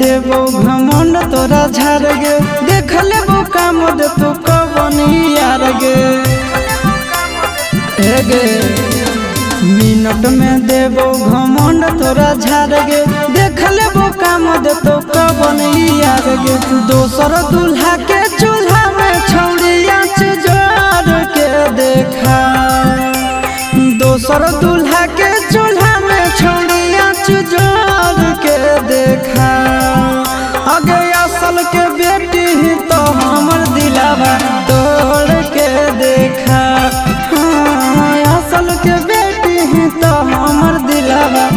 देबो घमंड तोरा झाड़ गे देख लेबो काम दे तू कबनी यार गे हे गे मिनट में देबो घमंड तोरा झाड़ गे देख लेबो काम दे तू कबनी यार गे दोसर दूल्हा के चूल्हा में छौड़िया जोड़ के देखा दोसर दूल्हा के चूल्हा में छौड़िया जोड़ के देखा आगे असल के बेटी ही तो हमर दिलावा तोड़ के देखा हाँ, असल के बेटी ही तो हमर दिलावा